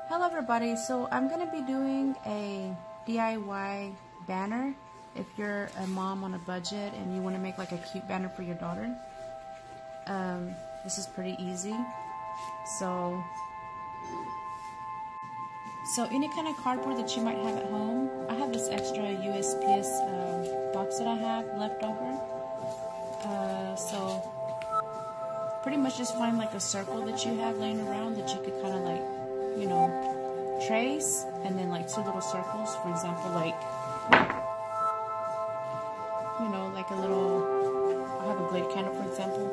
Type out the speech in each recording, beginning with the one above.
Hello everybody, so I'm going to be doing a DIY banner if you're a mom on a budget and you want to make like a cute banner for your daughter. This is pretty easy. So any kind of cardboard that you might have at home. I have this extra USPS box that I have left over. So pretty much just find like a circle that you have laying around that you could kind of like, you know, trace, and then like two little circles, for example, like, you know, like a little, I have a blade candle, for example,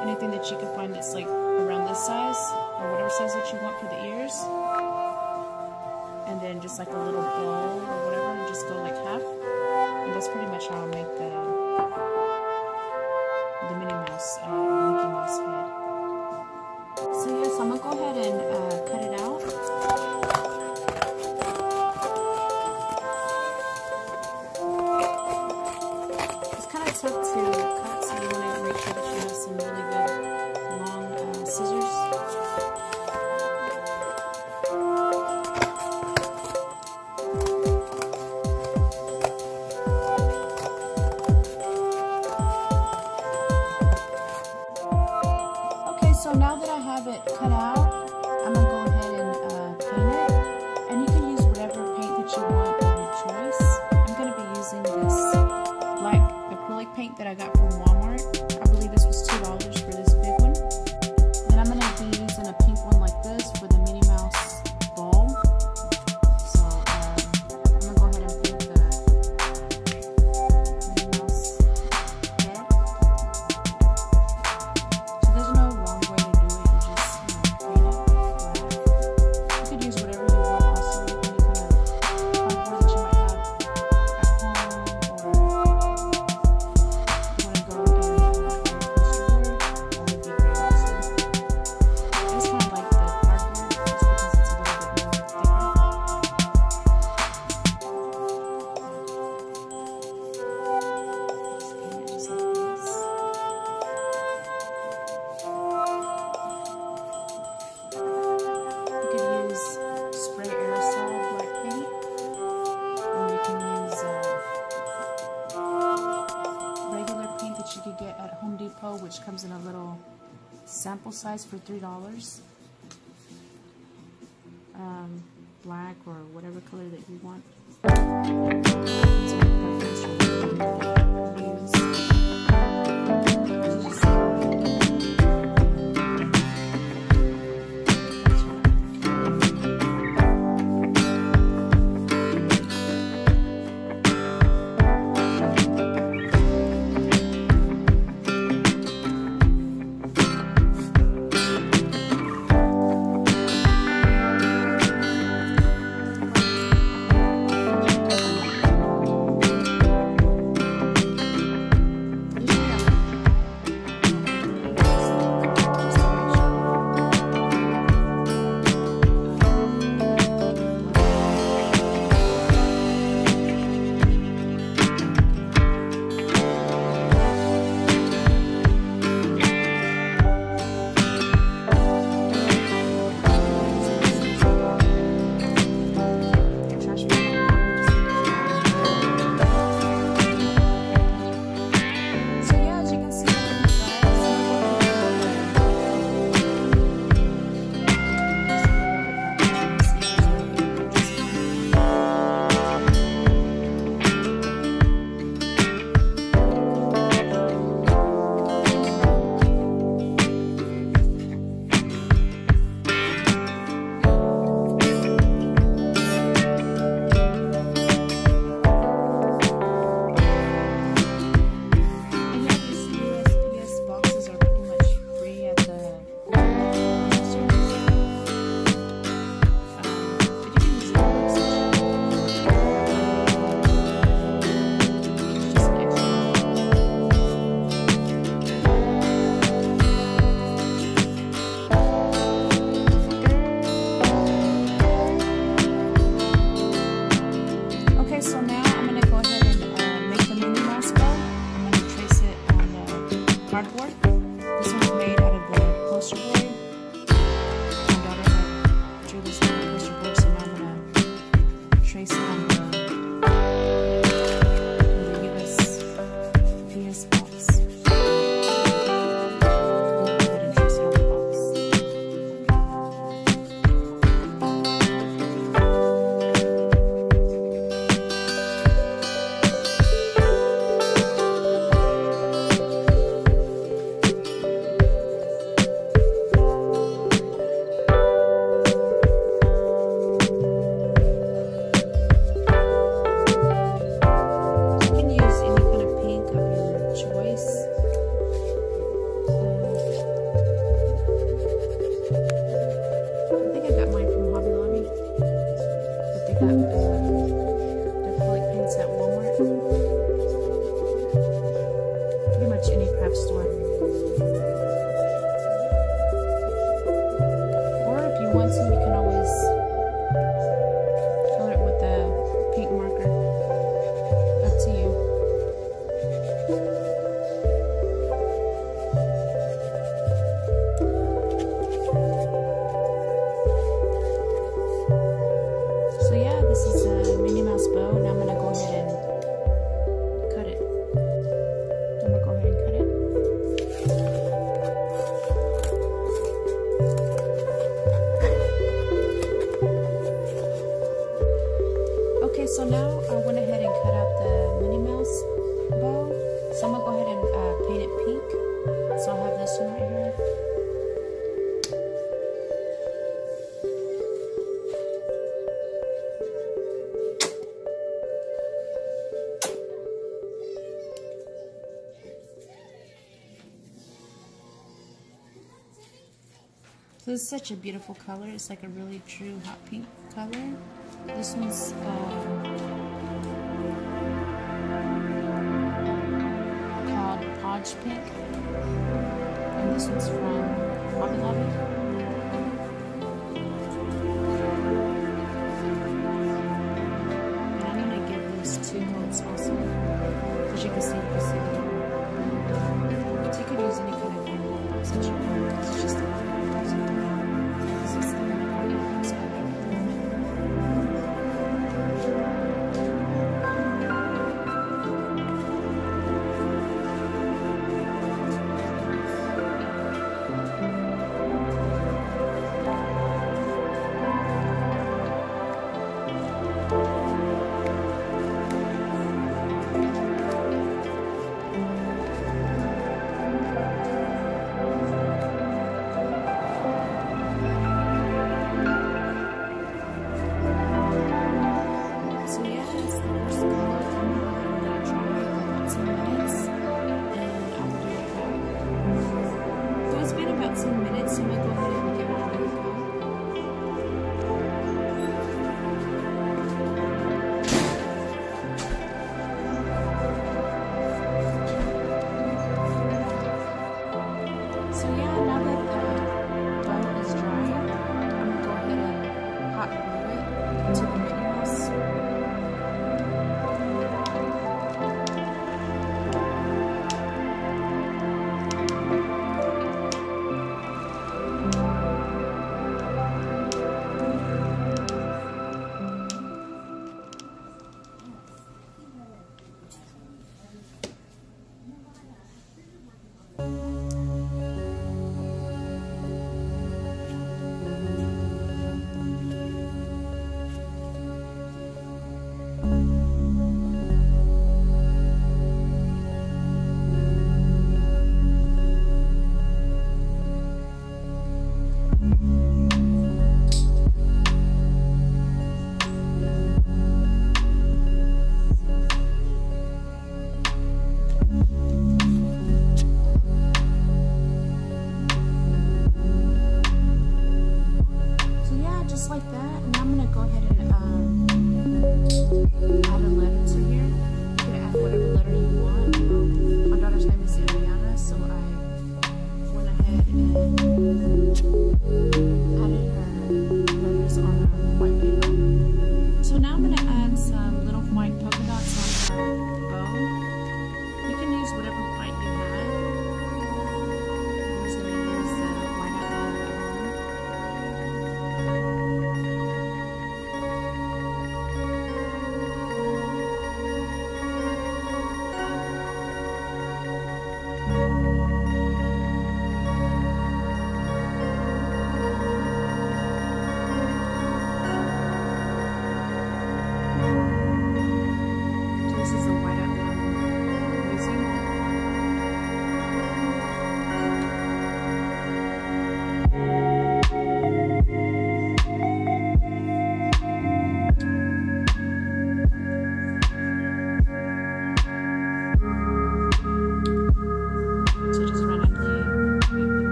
anything that you can find that's like around this size, or whatever size that you want for the ears, and then just like a little bow or whatever, and just go like half, and that's pretty much how I make the Minnie Mouse, Mickey Mouse head. So yes, I'm gonna go ahead and cut it out. It's kind of tough to cut, so you want to make sure that you have some really good long scissors. Okay, so now that I have it cut out, I'm going to go ahead and paint it, and you can use whatever paint that you want of your choice. I'm going to be using this black acrylic paint that I got from Walmart. I believe this was $2 for this big one. Then I'm going to be using a pink one like this for the Minnie Mouse ball. So I'm going to go ahead and paint the Minnie Mouse head. So there's no wrong way to do it, you just, you know, paint it black. You could use whatever you want also, any kind of cardboard that you might have at home, or you want to go and poster board, that would be great also. I just kind of like the cardboard just because it's a little bit more thicker. Just paint it just like this. You could use spray aerosol black paint, or you can use regular paint that you could get at Home Depot, which comes in a little sample size for $3. Black or whatever color that you want. It's your preference or whatever you use. Just want to, you can always color it with a pink marker. Up to you. So yeah, this is a Minnie Mouse bow. Now I'm going to go ahead and cut it. I'm going to go ahead and cut it. Okay, so now I went ahead and cut out the Minnie Mouse bow. So I'm going to go ahead and paint it pink. So I'll have this one right here. So this is such a beautiful color. It's like a really true hot pink color. This one's called Podge Pink. And this one's from Hobby Lobby. And I'm going to give this 2 coats also. As you can see, so you could use any kind of box that you want. It's just a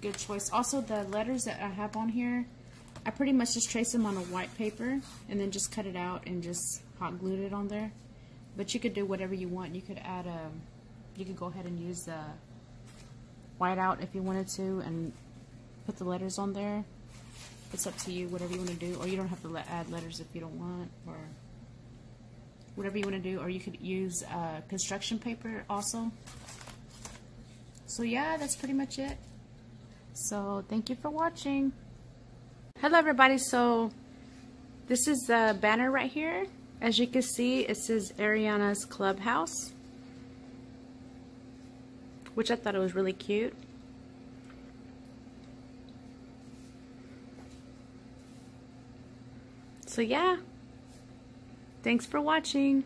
good choice. Also, the letters that I have on here, I pretty much just trace them on a white paper and then just cut it out and just hot glued it on there. But you could do whatever you want. You could add you could go ahead and use the white out if you wanted to and put the letters on there. It's up to you, whatever you want to do. Or you don't have to add letters if you don't want, or whatever you want to do. Or you could use construction paper also. So yeah, that's pretty much it. So thank you for watching. Hello everybody, so this is the banner right here. As you can see, it says Ariana's Clubhouse, which I thought it was really cute. So yeah, thanks for watching.